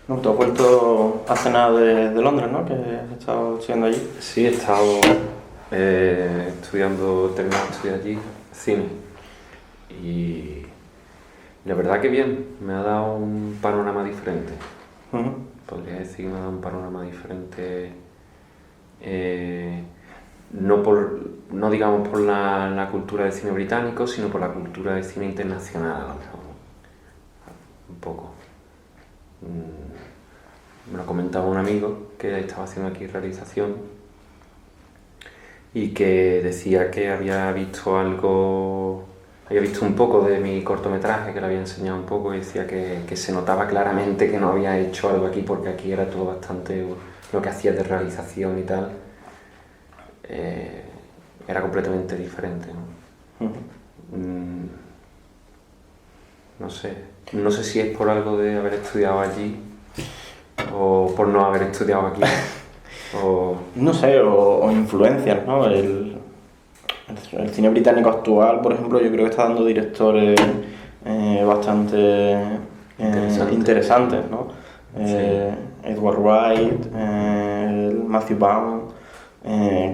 No, tú has vuelto a cenar de Londres, ¿no? Que has estado estudiando allí. Sí, he estado terminando de estudiar allí cine y la verdad que bien, me ha dado un panorama diferente. Ujú. Podría decir que me ha dado un panorama diferente, no digamos por la cultura del cine británico, sino por la cultura del cine internacional, a lo mejor, un poco. Me lo comentaba un amigo que estaba haciendo aquí realización y que decía que había visto un poco de mi cortometraje, que le había enseñado un poco, y decía que se notaba claramente que no había hecho algo aquí, porque aquí era todo bastante, lo que hacía de realización y tal, era completamente diferente, ¿no? Ujú. No sé si es por algo de haber estudiado allí o por no haber estudiado aquí. No sé, o influencias, ¿no? El cine británico actual, por ejemplo, yo creo que está dando directores bastante interesantes, ¿no? Sí. Edward Wright, Matthew Vaughn,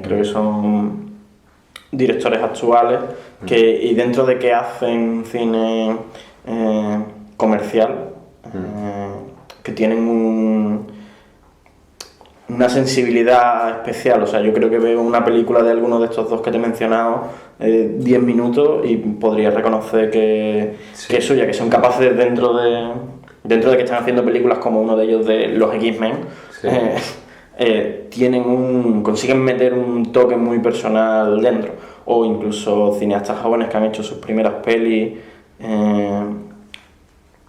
creo que son directores actuales y dentro de que hacen cine comercial, que tienen una sensibilidad especial. O sea, yo creo que veo una película de alguno de estos dos que te he mencionado 10 minutos y podría reconocer que es suya, que son capaces dentro de que están haciendo películas como uno de ellos de los X-Men, Sí. consiguen meter un toque muy personal dentro, o incluso cineastas jóvenes que han hecho sus primeras pelis,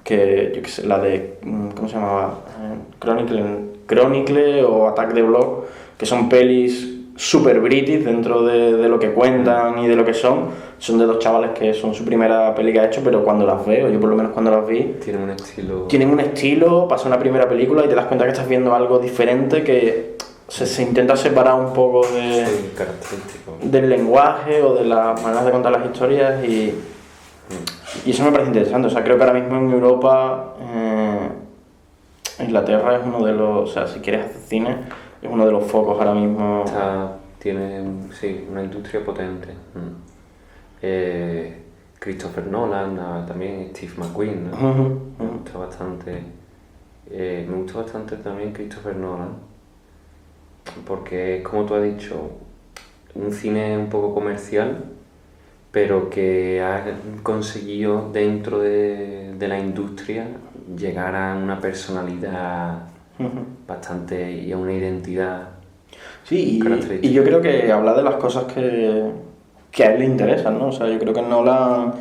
que yo qué sé, la de, ¿cómo se llamaba? Chronicle o Attack the Block, que son pelis super british dentro de lo que cuentan y de lo que son de dos chavales que son su primera peli que ha hecho, pero cuando las veo, yo por lo menos cuando las vi, tienen un estilo, pasa una primera película y te das cuenta que estás viendo algo diferente, que se intenta separar un poco del lenguaje o de las maneras de contar las historias y eso me parece interesante. O sea, creo que ahora mismo en Europa, Inglaterra es uno de los, o sea, si quieres hacer cine, es uno de los focos ahora mismo. Tiene una industria potente. Christopher Nolan, también Steve McQueen, ¿no? Me gusta bastante. Me gusta bastante también Christopher Nolan, porque es, como tú has dicho, un cine un poco comercial, pero que ha conseguido dentro de la industria llegar a una personalidad bastante y a una identidad. Sí, y yo creo que habla de las cosas que a él le interesan, ¿no? O sea, yo creo que Nolan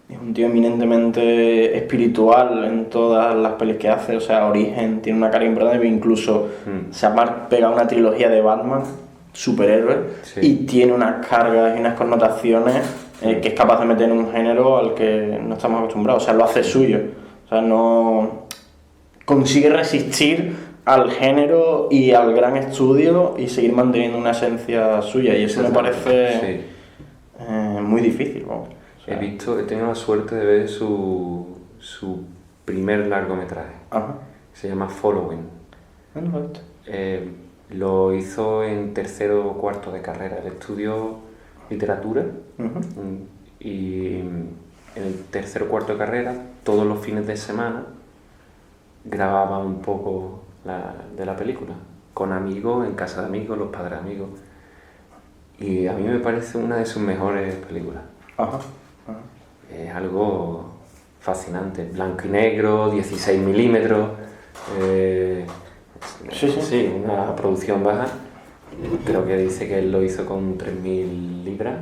es un tío eminentemente espiritual en todas las pelis que hace. O sea, Origen tiene una cara importante, incluso se ha pegado una trilogía de Batman, superhéroe, y tiene unas cargas y unas connotaciones que es capaz de meter en un género al que no estamos acostumbrados. O sea, lo hace suyo. O sea, no consigue resistir al género y al gran estudio y seguir manteniendo una esencia suya, y eso me parece muy difícil, ¿no? O sea, he tenido la suerte de ver su primer largometraje. Ajá. Se llama Following. Lo hizo en tercero o cuarto de carrera. Él estudió literatura y en el tercero o cuarto de carrera, todos los fines de semana, grababa un poco de la película, con amigos, en casa de amigos, los padres de amigos. Y a mí me parece una de sus mejores películas. Es algo fascinante, blanco y negro, 16 milímetros, sí, una producción baja. Creo que dice que él lo hizo con 3.000 libras,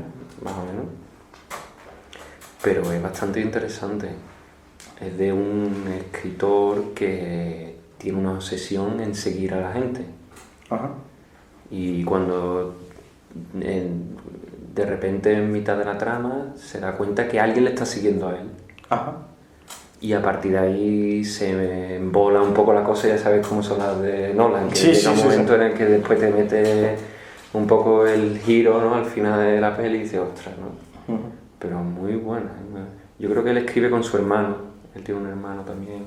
más o menos. Pero es bastante interesante. Es de un escritor que tiene una obsesión en seguir a la gente. Y cuando de repente en mitad de la trama se da cuenta que alguien le está siguiendo a él. Y a partir de ahí se embola un poco la cosa. Ya sabes cómo son las de Nolan, que llega un momento en el que después te mete un poco el giro, ¿no? Al final de la peli y dices, ostras, ¿no? Pero muy buena. Yo creo que él escribe con su hermano. Él tiene un hermano también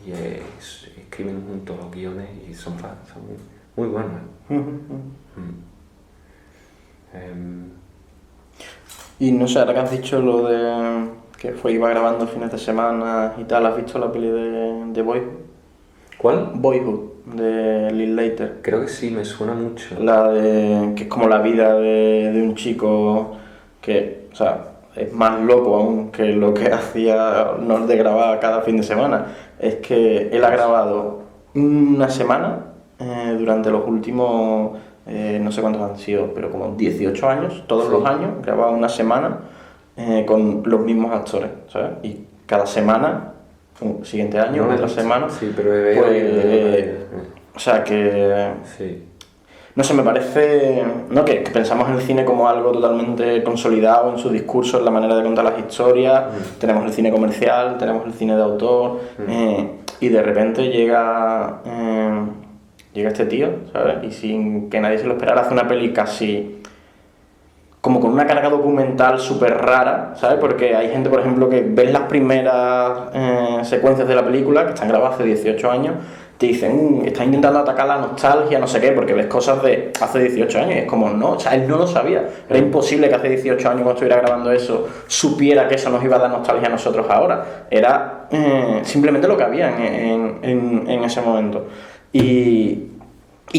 y es escriben juntos los guiones y son muy buenos. Y no sé, ahora que has dicho lo de que iba grabando fines de semana y tal, ¿has visto la peli de Boyhood? ¿Cuál? Boyhood, de Linklater. Creo que sí, me suena mucho. Que es como la vida de un chico que, o sea, es más loco aún que lo que hacía Arnold de grabar cada fin de semana. Es que él ha grabado una semana durante los últimos, no sé cuántos han sido, pero como 18 años, todos los años, grababa una semana con los mismos actores, ¿sabes? Y cada semana, siguiente año, otra semana, sí, pero o sea que... Sí. No sé, me parece, ¿no? que pensamos en el cine como algo totalmente consolidado en su discurso, en la manera de contar las historias. Tenemos el cine comercial, tenemos el cine de autor, y de repente llega este tío, ¿sabes? Y sin que nadie se lo esperara, hace una peli casi como con una carga documental súper rara, ¿sabes? Porque hay gente, por ejemplo, que ves las primeras secuencias de la película, que están grabadas hace 18 años, te dicen, está intentando atacar la nostalgia, no sé qué, porque ves cosas de hace 18 años y es como, no, o sea, él no lo sabía. Era imposible que hace 18 años cuando estuviera grabando eso supiera que eso nos iba a dar nostalgia a nosotros ahora. Era simplemente lo que había en ese momento. Y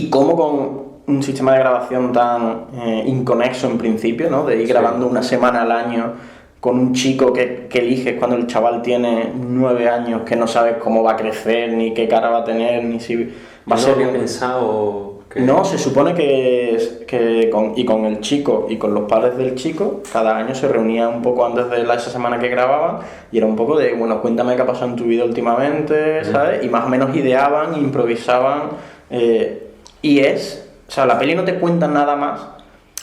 cómo con un sistema de grabación tan inconexo en principio, ¿no? De ir grabando una semana al año con un chico que eliges cuando el chaval tiene 9 años, que no sabes cómo va a crecer, ni qué cara va a tener, ni si va a ser... ¿No había pensado que...? No, se supone que con el chico y con los padres del chico, cada año se reunían un poco antes de esa semana que grababan, y era un poco de, bueno, cuéntame qué ha pasado en tu vida últimamente, ¿sabes? Y más o menos ideaban, improvisaban, o sea, la peli no te cuenta nada más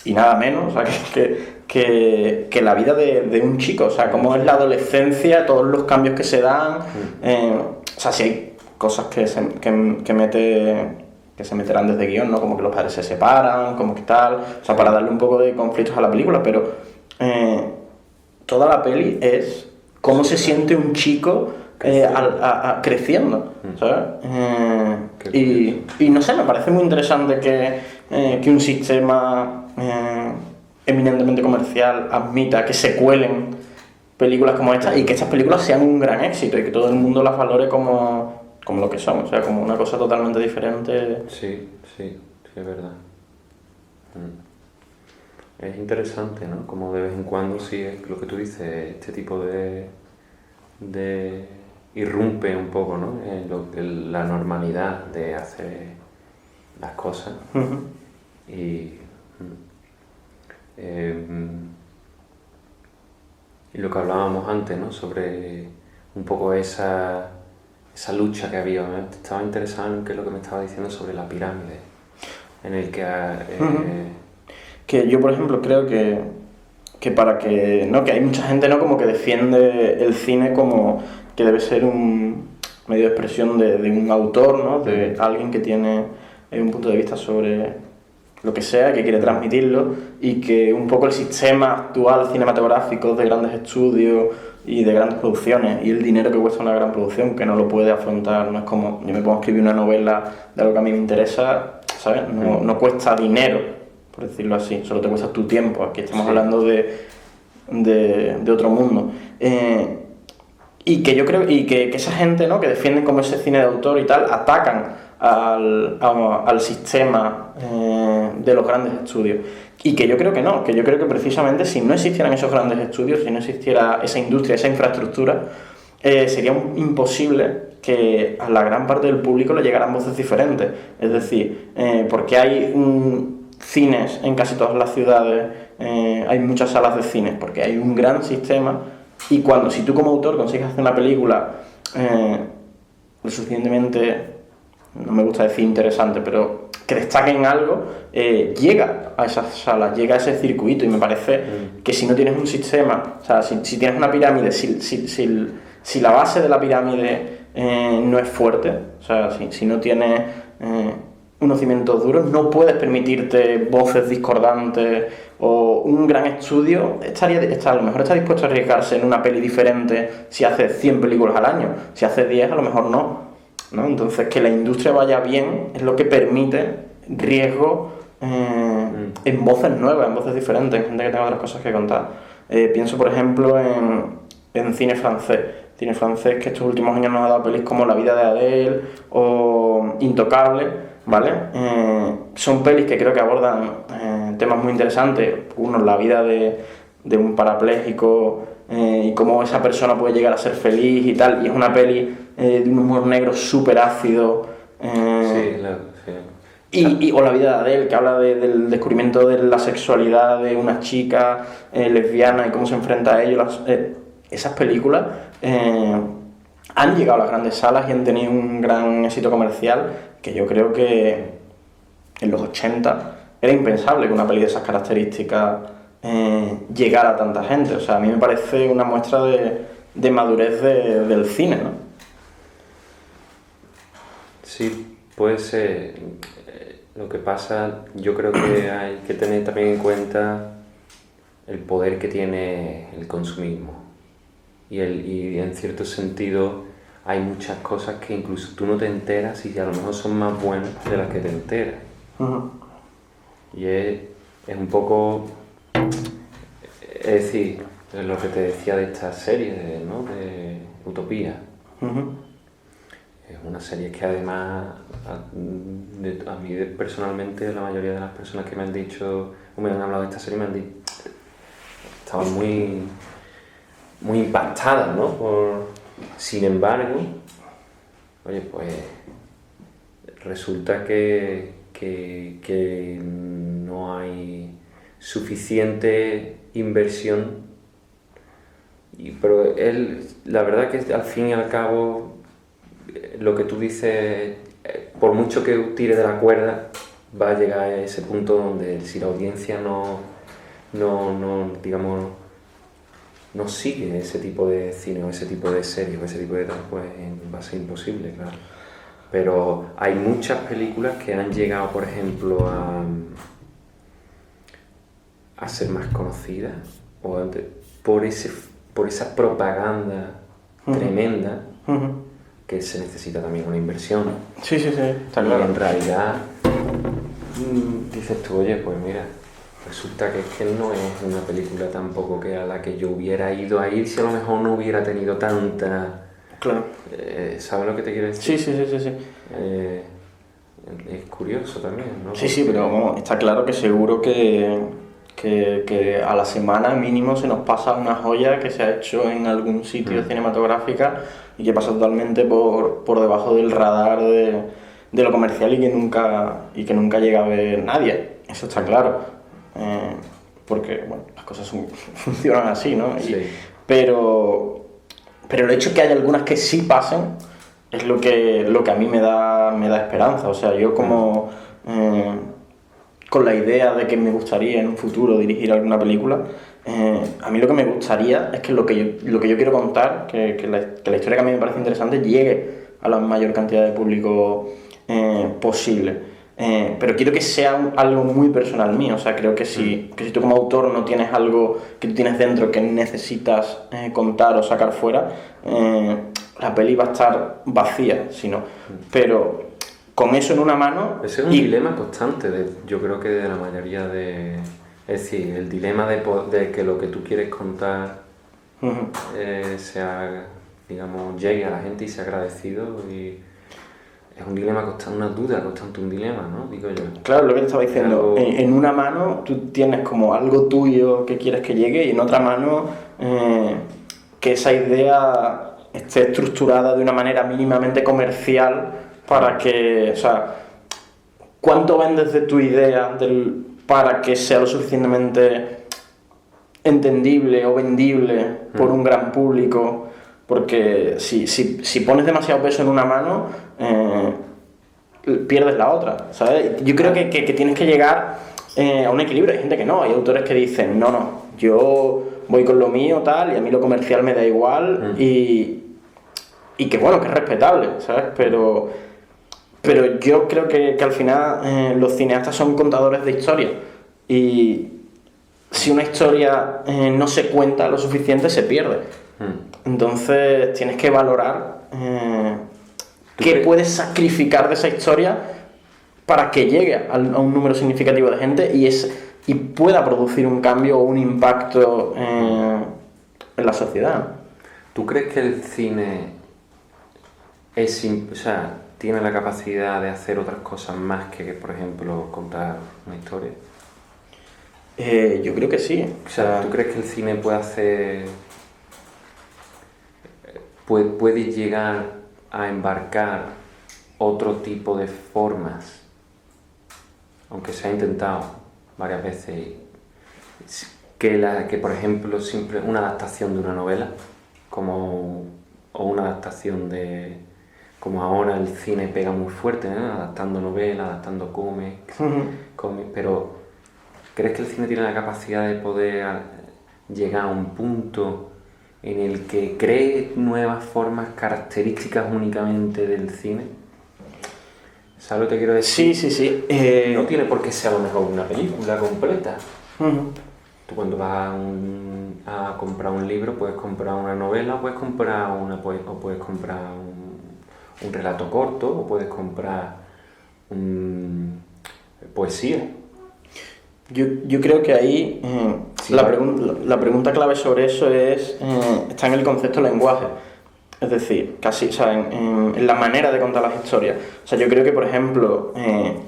y nada menos, o sea, que la vida de un chico, o sea, cómo es la adolescencia, todos los cambios que se dan, o sea, si hay cosas que se meterán desde guión, ¿no? Como que los padres se separan, como que tal, o sea, para darle un poco de conflictos a la película, pero toda la peli es cómo se siente un chico creciendo, ¿sabes? Y no sé, me parece muy interesante que un sistema eminentemente comercial admita que se cuelen películas como estas y que estas películas sean un gran éxito y que todo el mundo las valore como lo que son, o sea, como una cosa totalmente diferente. Sí, es verdad. Es interesante, ¿no? Como de vez en cuando, sí, es lo que tú dices, este tipo de irrumpe un poco, ¿no? En la normalidad de hacer las cosas. Y lo que hablábamos antes, ¿no? Sobre un poco esa lucha que había. Estaba interesado en qué es lo que me estaba diciendo sobre la pirámide, en el que... Que yo, por ejemplo, creo que para que... ¿no? Que hay mucha gente, ¿no? Como que defiende el cine como que debe ser un medio de expresión de un autor, ¿no? De alguien que tiene un punto de vista sobre lo que sea, que quiere transmitirlo, y que un poco el sistema actual cinematográfico de grandes estudios y de grandes producciones y el dinero que cuesta una gran producción, que no lo puede afrontar, no es como yo me pongo a escribir una novela de algo que a mí me interesa, ¿sabes? No cuesta dinero, por decirlo así, solo te cuesta tu tiempo. Aquí estamos hablando de otro mundo. Y que yo creo que esa gente, ¿no? Que defienden como ese cine de autor y tal, atacan al sistema de los grandes estudios. Y que yo creo que no, que yo creo que precisamente si no existieran esos grandes estudios, si no existiera esa industria, esa infraestructura, sería imposible que a la gran parte del público le llegaran voces diferentes. Es decir, porque hay cines en casi todas las ciudades, hay muchas salas de cine, porque hay un gran sistema. Y si tú como autor consigues hacer una película lo suficientemente, no me gusta decir interesante, pero que destaque en algo, llega a esas salas, llega a ese circuito, y me parece que si no tienes un sistema, o sea, si tienes una pirámide, si la base de la pirámide no es fuerte, o sea, si no tienes unos cimientos duros, no puedes permitirte voces discordantes, o un gran estudio a lo mejor está dispuesto a arriesgarse en una peli diferente si hace 100 películas al año, si hace 10 a lo mejor no, ¿no? Entonces, que la industria vaya bien es lo que permite riesgo en voces nuevas, en voces diferentes, en gente que tenga otras cosas que contar. Pienso, por ejemplo, en cine francés. Cine francés que estos últimos años nos ha dado pelis como La vida de Adele o Intocable, ¿vale? Son pelis que creo que abordan temas muy interesantes. Uno, la vida de un parapléjico y cómo esa persona puede llegar a ser feliz y tal. Y es una peli de un humor negro súper ácido. O La vida de Adele, que habla del descubrimiento de la sexualidad de una chica lesbiana y cómo se enfrenta a ello. Esas películas han llegado a las grandes salas y han tenido un gran éxito comercial que yo creo que en los 80 era impensable que una peli de esas características llegara a tanta gente. O sea, a mí me parece una muestra de madurez del cine, ¿no? Sí, puede ser. Lo que pasa, yo creo que hay que tener también en cuenta el poder que tiene el consumismo. Y en cierto sentido hay muchas cosas que incluso tú no te enteras y que a lo mejor son más buenas de las que te enteras. Uh-huh. Y es un poco, es decir, lo que te decía de esta serie, ¿no? De Utopía. Uh-huh. Es una serie que además a mí personalmente la mayoría de las personas que me han dicho o me han hablado de esta serie me han dicho estaban muy impactadas, ¿no? Sin embargo, oye, pues resulta que no hay suficiente inversión, pero la verdad que al fin y al cabo lo que tú dices, por mucho que tire de la cuerda, va a llegar a ese punto donde si la audiencia no digamos, no sigue ese tipo de cine o ese tipo de serie o ese tipo de tal, pues va a ser imposible, claro. Pero hay muchas películas que han llegado, por ejemplo, a ser más conocidas por esa propaganda tremenda. Uh-huh. Que se necesita también una inversión. Sí, está claro. Y en realidad dices tú, oye, pues mira, resulta que es que no es una película tampoco que a la que yo hubiera ido a ir si a lo mejor no hubiera tenido tanta... Claro. ¿Sabes lo que te quiero decir? Sí. Es curioso también, ¿no? Sí, pero vamos, está claro que seguro que a la semana mínimo se nos pasa una joya que se ha hecho en algún sitio cinematográfica y que pasa totalmente por debajo del radar de lo comercial y que nunca llega a ver nadie. Eso está claro. Porque, bueno, las cosas funcionan así, ¿no? Sí. Pero el hecho de que haya algunas que sí pasen es lo que a mí me da esperanza. O sea, yo como... con la idea de que me gustaría en un futuro dirigir alguna película, a mí lo que me gustaría es que lo que yo quiero contar, que la historia que a mí me parece interesante llegue a la mayor cantidad de público posible. Pero quiero que sea algo muy personal mío. O sea, creo que si tú como autor no tienes algo que tú tienes dentro que necesitas contar o sacar fuera, la peli va a estar vacía, si no. Pero con eso en una mano... Ese es un dilema constante, yo creo que de la mayoría de... Es decir, el dilema de que lo que tú quieres contar digamos, llegue a la gente y sea agradecido, y es un dilema constante, una duda constante, un dilema, ¿no? Digo yo. Claro, lo que te estaba diciendo, en una mano tú tienes como algo tuyo que quieres que llegue y en otra mano que esa idea esté estructurada de una manera mínimamente comercial para que, o sea, ¿cuánto vendes de tu idea para que sea lo suficientemente entendible o vendible por un gran público? Porque si pones demasiado peso en una mano, pierdes la otra, ¿sabes? Yo creo que tienes que llegar a un equilibrio. Hay gente que no, hay autores que dicen, no, yo voy con lo mío, tal, y a mí lo comercial me da igual, y que bueno, que es respetable, ¿sabes? Pero yo creo que al final los cineastas son contadores de historias, y si una historia no se cuenta lo suficiente, se pierde. Entonces tienes que valorar ¿Qué puedes sacrificar de esa historia para que llegue a un número significativo de gente y pueda producir un cambio o un impacto en la sociedad? ¿Tú crees que el cine tiene la capacidad de hacer otras cosas más que, por ejemplo, contar una historia? Yo creo que sí. O sea, ¿tú crees que el cine puede llegar a embarcar otro tipo de formas? Aunque se ha intentado varias veces, que por ejemplo, una adaptación de una novela, o una adaptación como ahora el cine pega muy fuerte, ¿no? Adaptando novelas, adaptando cómics, pero ¿crees que el cine tiene la capacidad de poder llegar a un punto en el que cree nuevas formas características únicamente del cine? ¿Sabes lo que te quiero decir? Sí. No tiene por qué ser a lo mejor una película completa. Tú cuando vas a comprar un libro puedes comprar una novela, o puedes comprar un relato corto, o puedes comprar poesía. Yo creo que ahí la pregunta clave sobre eso está en el concepto de lenguaje. Es decir, casi, o sea, en la manera de contar las historias. O sea, yo creo que, por ejemplo,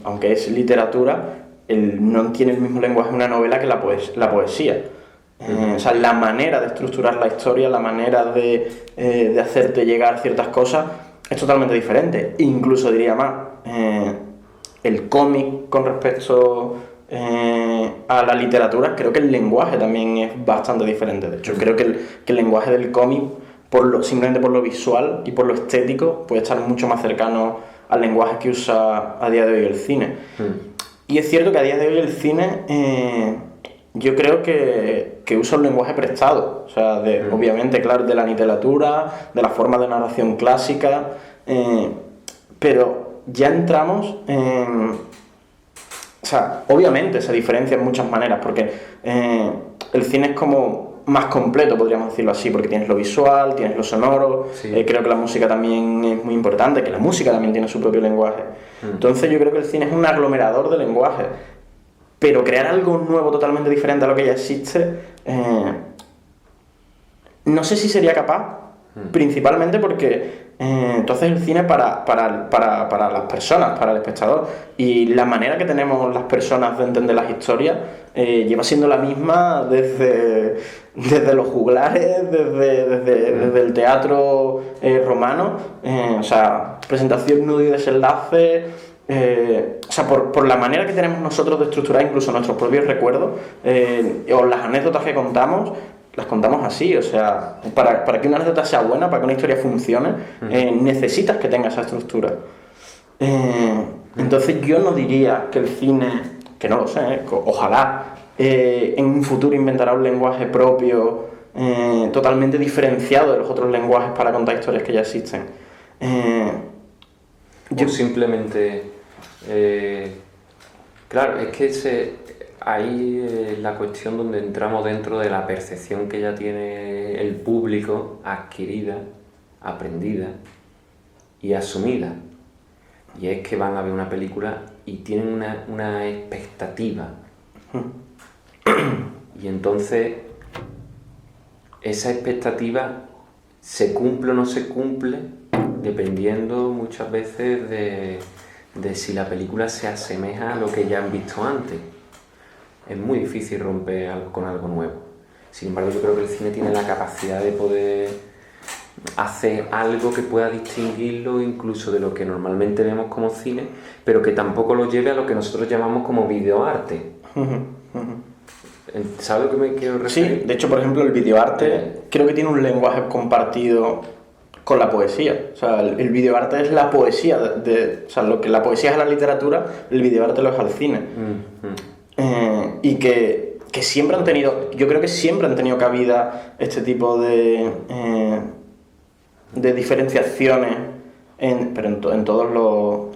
aunque es literatura, no tiene el mismo lenguaje una novela que la poesía. O sea, la manera de estructurar la historia, la manera de hacerte llegar ciertas cosas es totalmente diferente. Incluso diría más, el cómic con respecto a la literatura, creo que el lenguaje también es bastante diferente. De hecho, creo que el lenguaje del cómic, simplemente por lo visual y por lo estético, puede estar mucho más cercano al lenguaje que usa a día de hoy el cine. Y es cierto que a día de hoy el cine, yo creo que usa un lenguaje prestado, o sea, obviamente, claro, de la literatura, de la forma de narración clásica, pero ya entramos en... O sea, obviamente se diferencia en muchas maneras, porque el cine es como más completo, podríamos decirlo así, porque tienes lo visual, tienes lo sonoro, creo que la música también es muy importante, que la música también tiene su propio lenguaje. Entonces yo creo que el cine es un aglomerador de lenguajes, pero crear algo nuevo totalmente diferente a lo que ya existe, no sé si sería capaz, principalmente porque entonces el cine para las personas, para el espectador, y la manera que tenemos las personas de entender las historias lleva siendo la misma desde los juglares, desde el teatro romano, o sea, presentación, nudo y desenlace, o sea, por la manera que tenemos nosotros de estructurar incluso nuestros propios recuerdos, o las anécdotas que contamos, las contamos así. O sea, para que una anécdota sea buena, para que una historia funcione, necesitas que tenga esa estructura. Entonces yo no diría que el cine, que no lo sé, ojalá en un futuro inventará un lenguaje propio totalmente diferenciado de los otros lenguajes para contar historias que ya existen. Yo simplemente... claro, es que ahí la cuestión donde entramos dentro de la percepción que ya tiene el público adquirida, aprendida y asumida. Y es que van a ver una película y tienen una expectativa. Y entonces esa expectativa se cumple o no se cumple dependiendo muchas veces de si la película se asemeja a lo que ya han visto antes. Es muy difícil romper con algo nuevo. Sin embargo, yo creo que el cine tiene la capacidad de poder hacer algo que pueda distinguirlo incluso de lo que normalmente vemos como cine, pero que tampoco lo lleve a lo que nosotros llamamos como videoarte. ¿Sabes a lo que me quiero referir? Sí, de hecho, por ejemplo, el videoarte creo que tiene un lenguaje compartido con la poesía. O sea, el videoarte es la poesía, o sea, lo que la poesía es a la literatura, el videoarte lo es al cine. Y que siempre han tenido, yo creo que siempre han tenido cabida este tipo de diferenciaciones, pero en todos los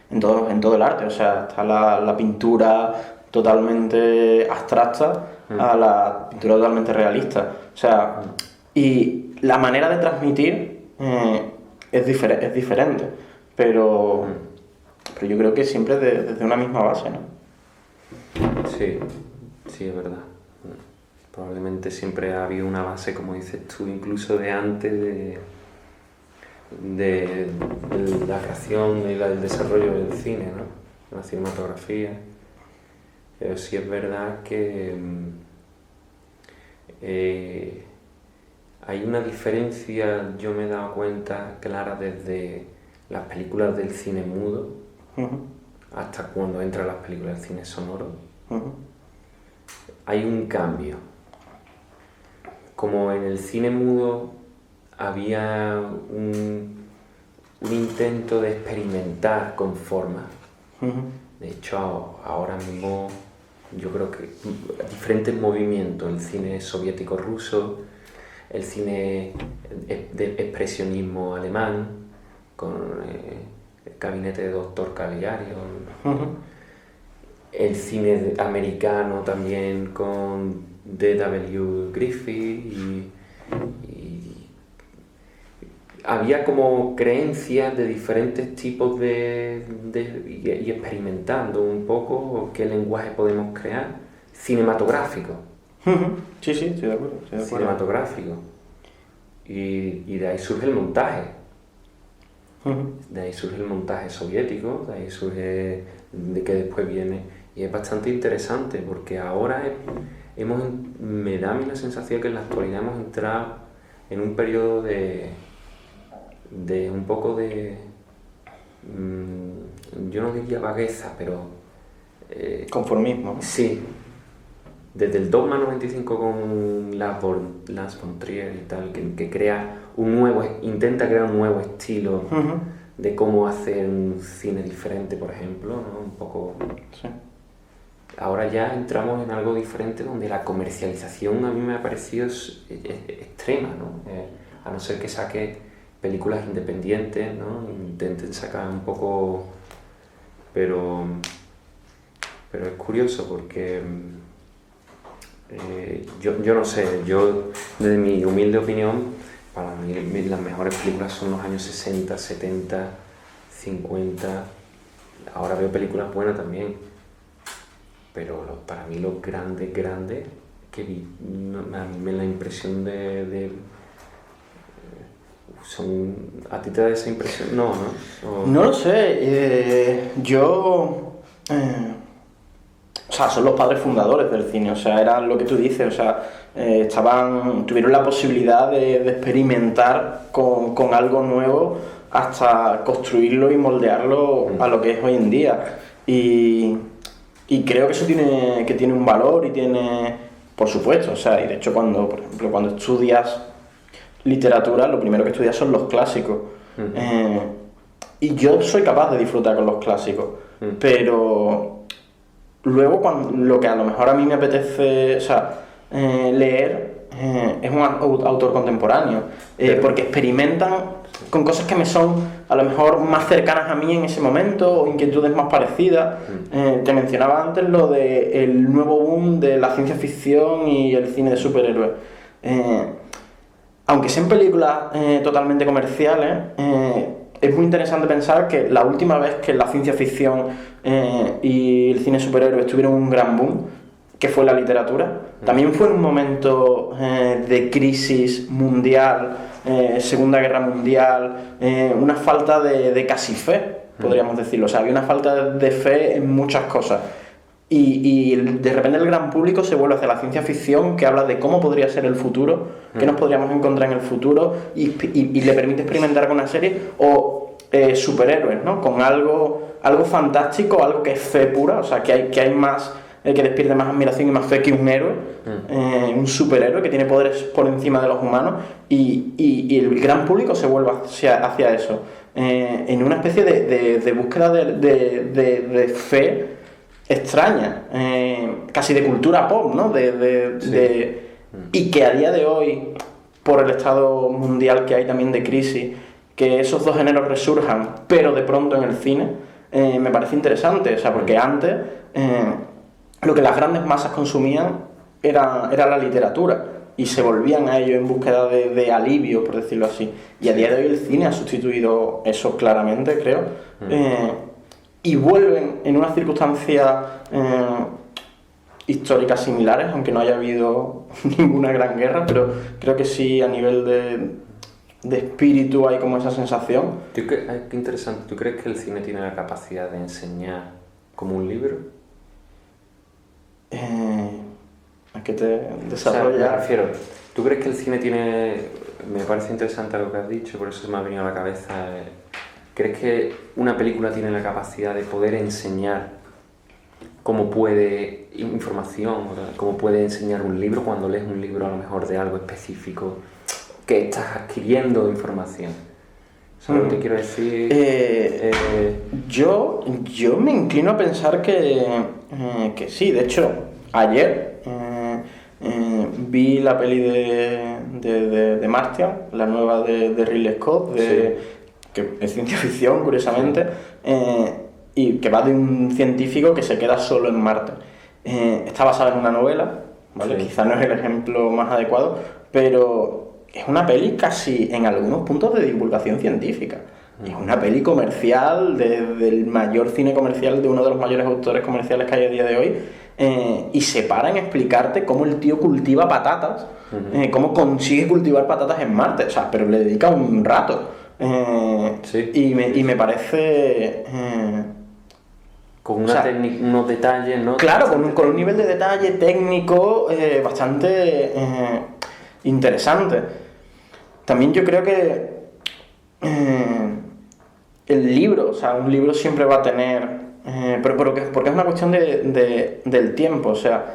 en todo el arte. O sea, está la pintura totalmente abstracta a la pintura totalmente realista. O sea, y la manera de transmitir es diferente, pero yo creo que siempre desde una misma base, ¿no? Sí, es verdad. Probablemente siempre ha habido una base, como dices tú, incluso de antes de la creación y el desarrollo del cine, ¿no? La cinematografía. Pero sí es verdad que hay una diferencia, yo me he dado cuenta, clara desde las películas del cine mudo hasta cuando entran las películas del cine sonoro. Hay un cambio. Como en el cine mudo había un intento de experimentar con formas. De hecho, ahora mismo yo creo que diferentes movimientos, el cine soviético ruso, el cine de expresionismo alemán, con el gabinete de Dr. Caligari, el cine americano también con D.W. Griffith y había como creencias de diferentes tipos y experimentando un poco qué lenguaje podemos crear cinematográfico. Sí, estoy de acuerdo. Cinematográfico. Y de ahí surge el montaje. De ahí surge el montaje soviético, de ahí surge de que después viene. Y es bastante interesante porque ahora me da a mí la sensación que en la actualidad hemos entrado en un periodo de un poco de, yo no diría vagueza, pero conformismo. Sí, desde el Dogma 95 con Lars von Trier y tal, que intenta crear un nuevo estilo de cómo hacer un cine diferente, por ejemplo, ¿no? Un poco. Sí. Ahora ya entramos en algo diferente donde la comercialización a mí me ha parecido extrema, ¿no? A no ser que saque películas independientes, ¿no? Intenten sacar un poco, pero es curioso porque yo no sé, desde mi humilde opinión, para mí las mejores películas son los años 60, 70, 50, ahora veo películas buenas también, pero para mí los grandes que vi, a mí me da la impresión son, ¿a ti te da esa impresión? No. No lo sé, o sea, son los padres fundadores del cine, o sea, era lo que tú dices, o sea, tuvieron la posibilidad de experimentar con algo nuevo hasta construirlo y moldearlo a lo que es hoy en día. Y creo que eso tiene un valor y tiene, por supuesto, o sea, y de hecho por ejemplo, cuando estudias literatura, lo primero que estudias son los clásicos. Y yo soy capaz de disfrutar con los clásicos, pero luego lo que a lo mejor a mí me apetece, o sea, leer es un autor contemporáneo, porque experimentan con cosas que me son a lo mejor más cercanas a mí en ese momento o inquietudes más parecidas. Te mencionaba antes lo del nuevo boom de la ciencia ficción y el cine de superhéroes. Aunque sean películas totalmente comerciales, es muy interesante pensar que la última vez que la ciencia ficción y el cine superhéroes tuvieron un gran boom, que fue la literatura, también fue en un momento de crisis mundial, Segunda Guerra Mundial, una falta de casi fe, podríamos decirlo. O sea, había una falta de fe en muchas cosas. Y de repente el gran público se vuelve hacia la ciencia ficción, que habla de cómo podría ser el futuro, qué nos podríamos encontrar en el futuro, y le permite experimentar con una serie, o superhéroes, ¿no? Con algo fantástico, algo que es fe pura, o sea, que hay más, que despierte más admiración y más fe que un héroe, un superhéroe que tiene poderes por encima de los humanos, y el gran público se vuelve hacia eso, en una especie de búsqueda de fe extraña, casi de cultura pop, ¿no? Y que a día de hoy, por el estado mundial que hay también de crisis, que esos dos géneros resurjan, pero de pronto en el cine, me parece interesante, o sea, porque antes lo que las grandes masas consumían era la literatura, y se volvían a ello en búsqueda de alivio, por decirlo así. Y a día de hoy el cine ha sustituido eso claramente, creo. Y vuelven en unas circunstancias históricas similares, aunque no haya habido ninguna gran guerra, pero creo que sí a nivel de espíritu hay como esa sensación. Qué interesante. ¿Tú crees que el cine tiene la capacidad de enseñar como un libro? ¿A qué te desarrollas? O sea, me refiero, ¿tú crees que el cine tiene... Me parece interesante lo que has dicho, por eso se me ha venido a la cabeza. ¿Crees que una película tiene la capacidad de poder enseñar cómo puede información, cómo puede enseñar un libro cuando lees un libro a lo mejor de algo específico que estás adquiriendo información? ¿Sabes lo que te quiero decir? Yo me inclino a pensar que sí. De hecho, ayer vi la peli de Martian, la nueva de Ridley Scott, que es ciencia ficción, curiosamente, y que va de un científico que se queda solo en Marte. Está basada en una novela, ¿vale? Sí. Quizá no es el ejemplo más adecuado, pero es una peli casi en algunos puntos de divulgación científica. Es una peli comercial, del mayor cine comercial, de uno de los mayores autores comerciales que hay a día de hoy, y se para en explicarte cómo el tío cultiva patatas, cómo consigue cultivar patatas en Marte, o sea, pero le dedica un rato. Y me parece... con unos detalles, ¿no? Claro, con un nivel de detalle técnico bastante interesante. También yo creo que el libro, o sea, un libro siempre va a tener... porque es una cuestión del tiempo, o sea,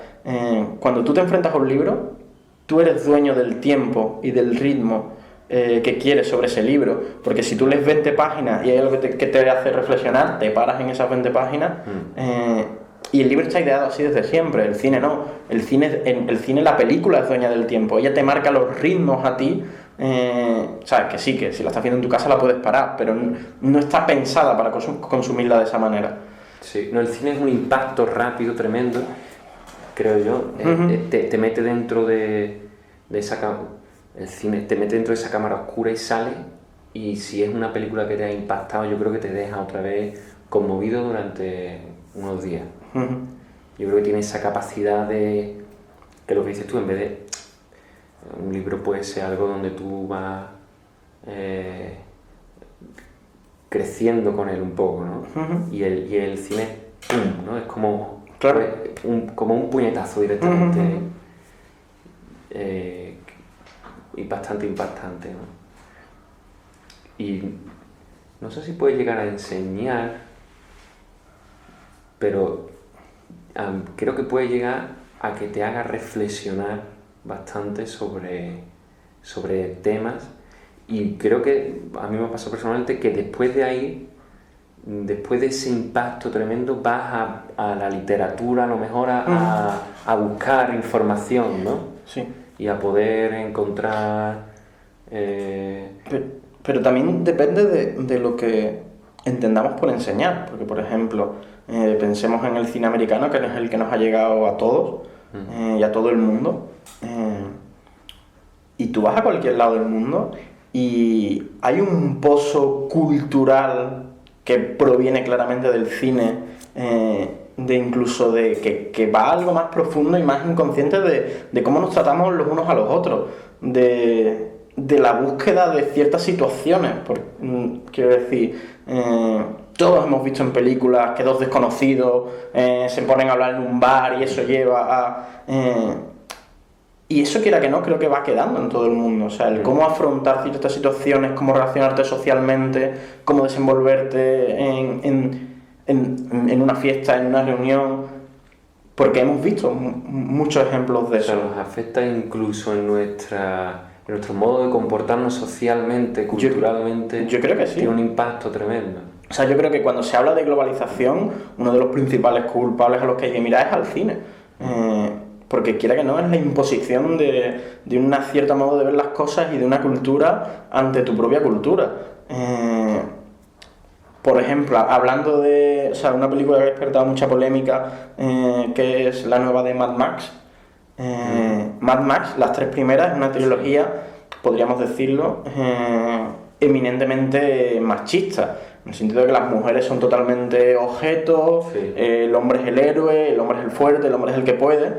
cuando tú te enfrentas a un libro, tú eres dueño del tiempo y del ritmo que quieres sobre ese libro, porque si tú lees 20 páginas y hay algo que te hace reflexionar, te paras en esas 20 páginas, y el libro está ideado así desde siempre. El cine no, el cine, la película es dueña del tiempo, ella te marca los ritmos a ti. Sabes que sí, que si la estás viendo en tu casa la puedes parar, pero no está pensada para consumirla de esa manera. Sí, no, el cine es un impacto rápido, tremendo, creo yo. Te mete dentro de esa... El cine te mete dentro de esa cámara oscura y sale, y si es una película que te ha impactado, yo creo que te deja otra vez conmovido durante unos días. Yo creo que tiene esa capacidad de... que lo que dices tú, en vez de... un libro puede ser algo donde tú vas creciendo con él un poco, ¿no? Y el cine, ¡pum!, ¿no? Es como, claro, como un puñetazo directamente. Y bastante impactante, ¿no? Y no sé si puede llegar a enseñar, pero creo que puede llegar a que te haga reflexionar bastante sobre temas, y creo que a mí me ha pasado personalmente que después de ahí, después de ese impacto tremendo, vas a la literatura, a lo mejor a buscar información, ¿no? Sí. Y a poder encontrar... Pero también depende de lo que entendamos por enseñar, porque por ejemplo, pensemos en el cine americano, que es el que nos ha llegado a todos y a todo el mundo, y tú vas a cualquier lado del mundo y hay un pozo cultural que proviene claramente del cine, incluso de que va a algo más profundo y más inconsciente de cómo nos tratamos los unos a los otros, de la búsqueda de ciertas situaciones. Quiero decir, todos hemos visto en películas que dos desconocidos se ponen a hablar en un bar y eso lleva a... y eso, quiera que no, creo que va quedando en todo el mundo. O sea, el cómo afrontar ciertas situaciones, cómo relacionarte socialmente, cómo desenvolverte en una fiesta, en una reunión, porque hemos visto muchos ejemplos de eso. O sea, nos afecta incluso en nuestro modo de comportarnos socialmente, culturalmente. Yo creo que sí. Tiene un impacto tremendo. O sea, yo creo que cuando se habla de globalización, uno de los principales culpables a los que hay que mirar es al cine. Porque quiera que no, es la imposición de una cierta modo de ver las cosas y de una cultura ante tu propia cultura. Por ejemplo, hablando de una película que ha despertado mucha polémica, que es la nueva de Mad Max, Mad Max, las 3 primeras, es una trilogía, podríamos decirlo, eminentemente machista, en el sentido de que las mujeres son totalmente objetos, el hombre es el héroe, el hombre es el fuerte, el hombre es el que puede,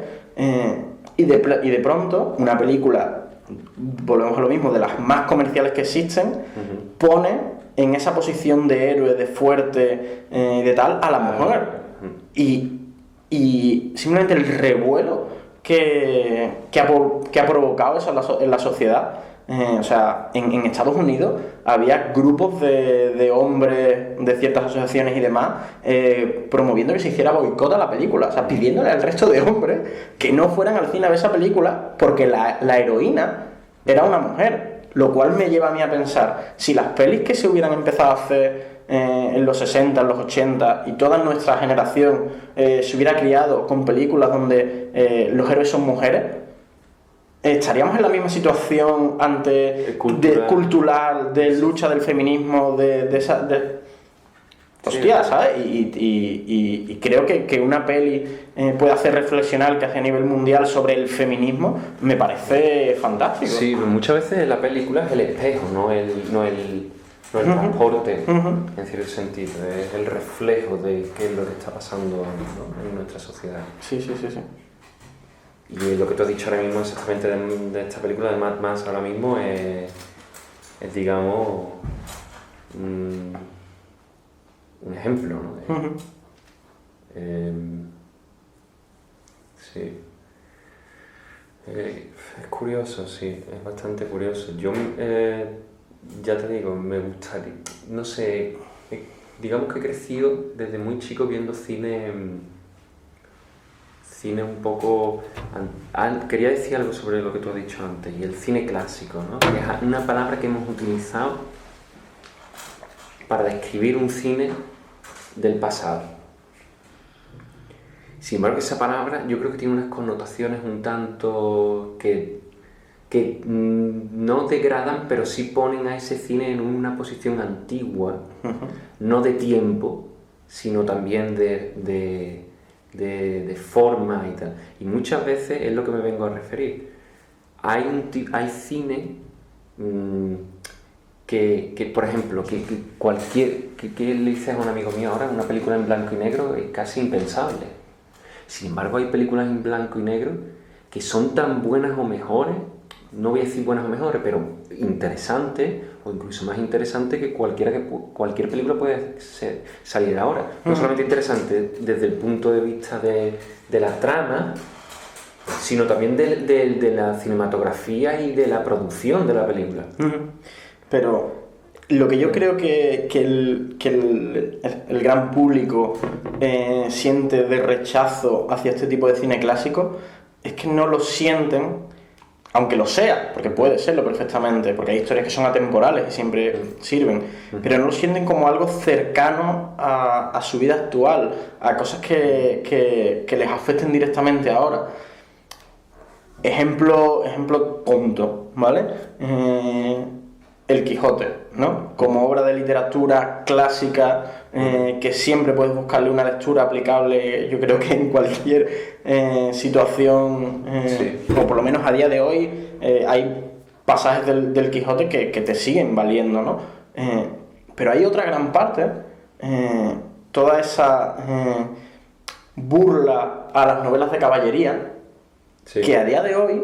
y de pronto una película, volvemos a lo mismo, de las más comerciales que existen, pone en esa posición de héroe, de fuerte y de tal a la mujer. Y simplemente el revuelo que ha provocado eso en la sociedad. O sea, en Estados Unidos había grupos de hombres de ciertas asociaciones y demás promoviendo que se hiciera boicot a la película, o sea, pidiéndole al resto de hombres que no fueran al cine a ver esa película porque la heroína era una mujer, lo cual me lleva a mí a pensar, si las pelis que se hubieran empezado a hacer en los 60, en los 80 y toda nuestra generación se hubiera criado con películas donde los héroes son mujeres, estaríamos en la misma situación cultural de lucha del feminismo, hostia, ¿sabes? Y creo que una peli puede hacer reflexionar que hace a nivel mundial sobre el feminismo, me parece fantástico. Sí, muchas veces la película es el espejo, no el transporte, en cierto sentido, es el reflejo de qué es lo que está pasando, ¿no?, en nuestra sociedad. Sí. Y lo que tú has dicho ahora mismo exactamente de esta película de Mad Max ahora mismo es digamos, un ejemplo, ¿no? Sí. Es curioso, sí, es bastante curioso. Yo, ya te digo, me gustaría, no sé, digamos que he crecido desde muy chico viendo cine un poco... Quería decir algo sobre lo que tú has dicho antes, y el cine clásico, ¿no? Que es una palabra que hemos utilizado para describir un cine del pasado. Sin embargo, esa palabra yo creo que tiene unas connotaciones un tanto que no degradan, pero sí ponen a ese cine en una posición antigua, no de tiempo, sino también de forma y tal. Y muchas veces es lo que me vengo a referir. Hay cine que por ejemplo, que le dices a un amigo mío ahora, una película en blanco y negro es casi impensable. Sin embargo, hay películas en blanco y negro que son tan buenas o mejores, no voy a decir buenas o mejores, pero interesantes, o incluso más interesantes que cualquier película puede salir ahora. No solamente interesante desde el punto de vista de la trama, sino también de la cinematografía y de la producción de la película. Pero lo que yo creo que el gran público siente de rechazo hacia este tipo de cine clásico es que no lo sienten, aunque lo sea, porque puede serlo perfectamente, porque hay historias que son atemporales y siempre sirven, pero no lo sienten como algo cercano a su vida actual, a cosas que les afecten directamente ahora. Ejemplo tonto, ¿vale? El Quijote, ¿no? Como obra de literatura clásica, que siempre puedes buscarle una lectura aplicable, yo creo que en cualquier situación, o por lo menos a día de hoy, hay pasajes del Quijote que te siguen valiendo, ¿no? Pero hay otra gran parte, toda esa burla a las novelas de caballería, que a día de hoy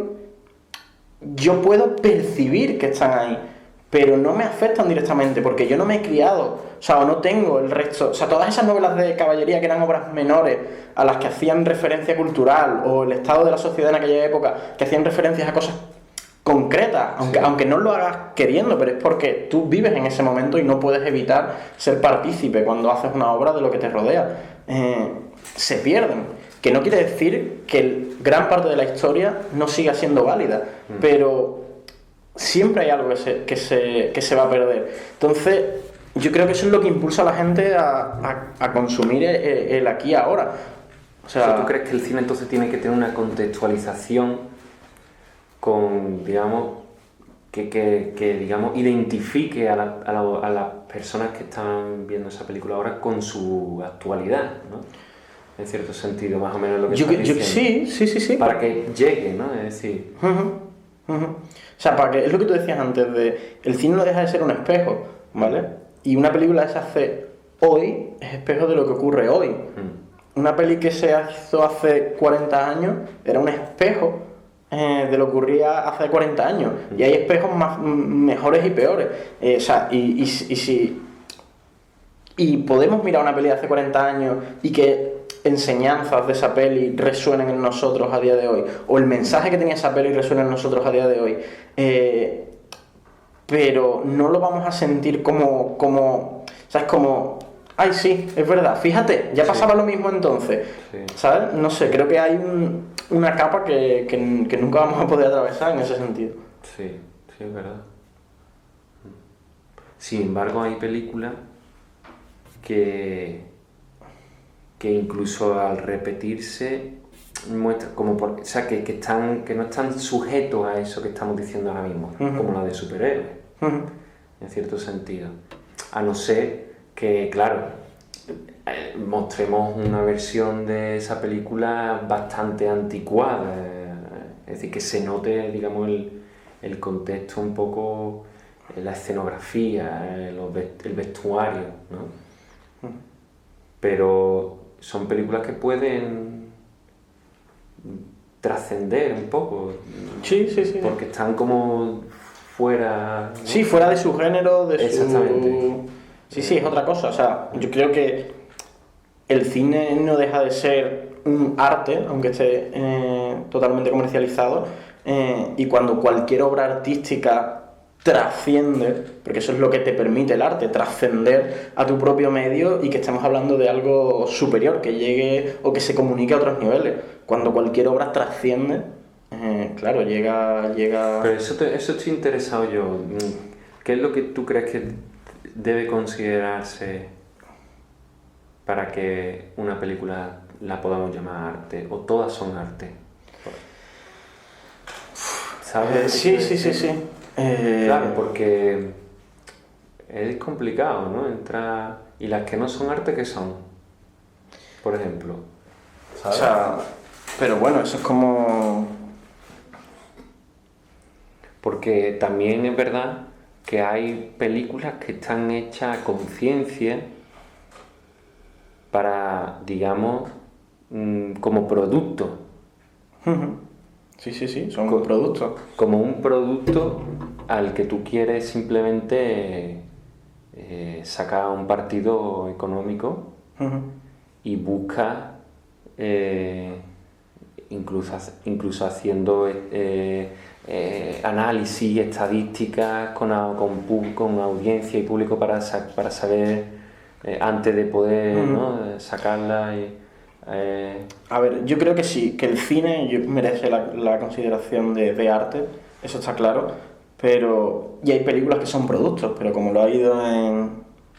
yo puedo percibir que están ahí, pero no me afectan directamente porque yo no me he criado, o sea, o no tengo el resto, o sea, todas esas novelas de caballería que eran obras menores a las que hacían referencia cultural, o el estado de la sociedad en aquella época, que hacían referencias a cosas concretas, aunque no lo hagas queriendo, pero es porque tú vives en ese momento y no puedes evitar ser partícipe cuando haces una obra de lo que te rodea, se pierden. Que no quiere decir que gran parte de la historia no siga siendo válida, pero siempre hay algo que se va a perder. Entonces, yo creo que eso es lo que impulsa a la gente a consumir el aquí y ahora. O sea, ¿tú crees que el cine entonces tiene que tener una contextualización con, digamos, que digamos, identifique a las personas que están viendo esa película ahora con su actualidad, ¿no? en cierto sentido, más o menos lo que estás diciendo. Sí. Para que llegue, ¿no? Es decir... O sea, para que, es lo que tú decías antes, el cine no deja de ser un espejo, ¿vale? Y una película que se hace hoy es espejo de lo que ocurre hoy. Una peli que se hizo hace 40 años era un espejo de lo que ocurría hace 40 años. Y hay espejos mejores y peores. O sea, y podemos mirar una peli de hace 40 años y que enseñanzas de esa peli resuenen en nosotros a día de hoy, o el mensaje que tenía esa peli resuena en nosotros a día de hoy, pero no lo vamos a sentir como ¿sabes? Como, ay sí, es verdad, fíjate, ya pasaba lo mismo entonces, ¿sabes? No sé, creo que hay una capa que nunca vamos a poder atravesar en ese sentido. Sí, es verdad. Sin embargo, hay películas que incluso al repetirse muestra como o sea que no están sujetos a eso que estamos diciendo ahora mismo, como la de superhéroes, en cierto sentido, a no ser que, claro, mostremos una versión de esa película bastante anticuada, es decir, que se note, digamos, el contexto un poco, la escenografía, el vestuario, ¿no? Pero son películas que pueden trascender un poco. Sí. Porque están como fuera, ¿no? Sí, fuera de su género, Exactamente. Sí, es otra cosa. O sea, yo creo que el cine no deja de ser un arte, aunque esté totalmente comercializado, y cuando cualquier obra artística trasciende, porque eso es lo que te permite el arte, trascender a tu propio medio y que estemos hablando de algo superior, que llegue o que se comunique a otros niveles. Cuando cualquier obra trasciende, claro, llega... Pero eso estoy interesado yo. ¿Qué es lo que tú crees que debe considerarse para que una película la podamos llamar arte? ¿O todas son arte? ¿Sabes? Sí. Claro, porque es complicado, ¿no? Entrar... ¿Y las que no son arte, qué son? Por ejemplo, ¿sabes? O sea, pero bueno, eso es como... Porque también es verdad que hay películas que están hechas a conciencia para, digamos, como producto. Sí, son productos. Como un producto al que tú quieres simplemente sacar un partido económico y buscas, incluso haciendo análisis, estadísticas con audiencia y público para saber antes de poder, ¿no? Sacarla. A ver, yo creo que sí, que el cine merece la consideración de arte, eso está claro, y hay películas que son productos, pero como lo ha ido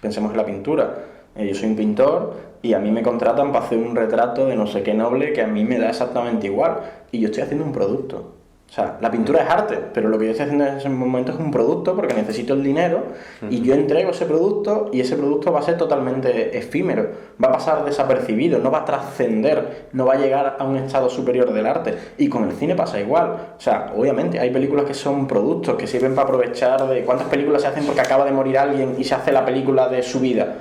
pensemos en la pintura, yo soy un pintor y a mí me contratan para hacer un retrato de no sé qué noble que a mí me da exactamente igual, y yo estoy haciendo un producto. O sea, la pintura es arte, pero lo que yo estoy haciendo en ese momento es un producto porque necesito el dinero y yo entrego ese producto y ese producto va a ser totalmente efímero, va a pasar desapercibido, no va a trascender, no va a llegar a un estado superior del arte. Y con el cine pasa igual. O sea, obviamente hay películas que son productos, que sirven para aprovechar de cuántas películas se hacen porque acaba de morir alguien y se hace la película de su vida.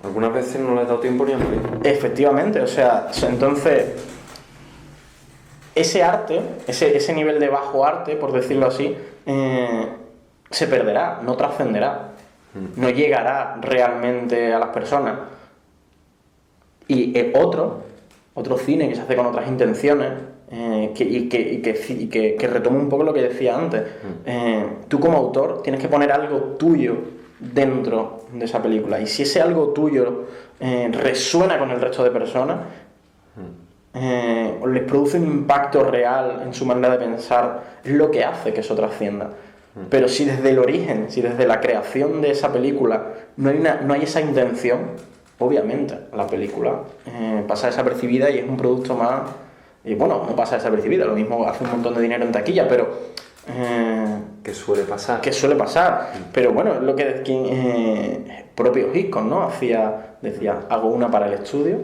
Algunas veces no le ha dado tiempo ni a morir. Efectivamente, o sea, entonces... Ese arte, ese nivel de bajo arte, por decirlo así, se perderá, no trascenderá, no llegará realmente a las personas. Y otro cine que se hace con otras intenciones, que retoma un poco lo que decía antes, tú como autor tienes que poner algo tuyo dentro de esa película, y si ese algo tuyo resuena con el resto de personas, les produce un impacto real en su manera de pensar, es lo que hace que eso trascienda. Pero si desde el origen, si desde la creación de esa película no hay esa intención, obviamente la película pasa desapercibida y es un producto más... bueno, no pasa desapercibida, lo mismo hace un montón de dinero en taquilla, pero Que suele pasar. Pero bueno, es lo que propio Hitchcock, ¿no? Decía, hago una para el estudio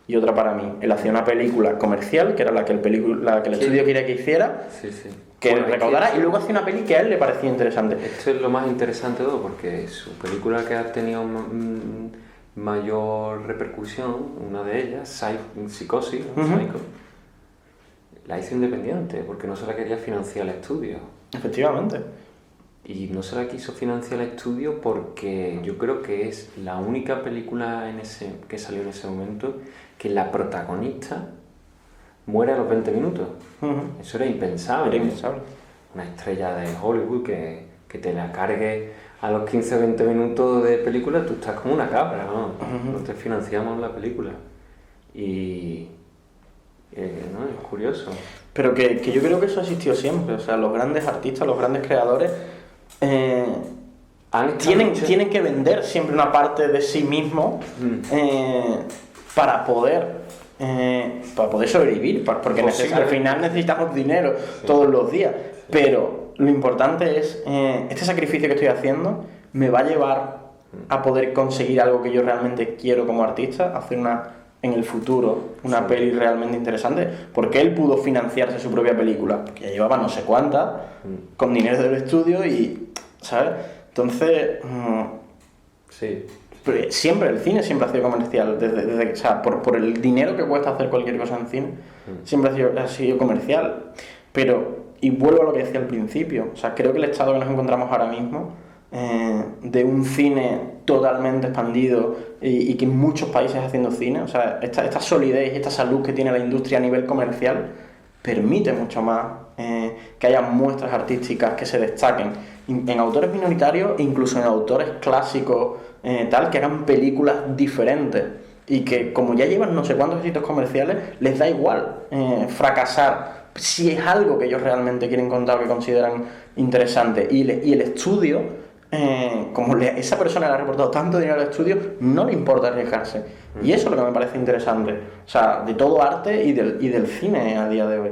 y otra para mí. Él hacía una película comercial, que era la que el estudio quería que hiciera, que recaudara, y luego hacía una peli que a él le parecía interesante. Esto es lo más interesante de todo, porque su película que ha tenido mayor repercusión, una de ellas, Psicosis, Psycho, la hizo independiente, porque no se la quería financiar el estudio. Efectivamente. Y no se la quiso financiar el estudio porque yo creo que es la única película que salió en ese momento que la protagonista muere a los 20 minutos. Eso era impensable. Una estrella de Hollywood que te la cargue a los 15 o 20 minutos de película, tú estás como una cabra, ¿no? No te financiamos la película. Y... ¿no? Es curioso. Pero que yo creo que eso ha existido siempre. O sea, los grandes artistas, los grandes creadores tienen que vender siempre una parte de sí mismos para poder sobrevivir, porque al final necesitamos dinero todos los días. Pero lo importante es, este sacrificio que estoy haciendo me va a llevar a poder conseguir algo que yo realmente quiero como artista, hacer en el futuro una peli realmente interesante, porque él pudo financiarse su propia película, porque ya llevaba no sé cuántas, con dinero del estudio y, ¿sabes? Entonces, siempre el cine siempre ha sido comercial, desde o sea, por el dinero que cuesta hacer cualquier cosa en cine, siempre ha sido comercial, y vuelvo a lo que decía al principio, o sea, creo que el estado que nos encontramos ahora mismo, de un cine totalmente expandido y que en muchos países haciendo cine, o sea, esta solidez y esta salud que tiene la industria a nivel comercial permite mucho más que haya muestras artísticas que se destaquen en autores minoritarios e incluso en autores clásicos que hagan películas diferentes y que como ya llevan no sé cuántos éxitos comerciales les da igual fracasar si es algo que ellos realmente quieren contar o que consideran interesante y el estudio, como esa persona le ha reportado tanto dinero al estudio, no le importa arriesgarse. Y eso es lo que me parece interesante, o sea, de todo arte y del cine a día de hoy.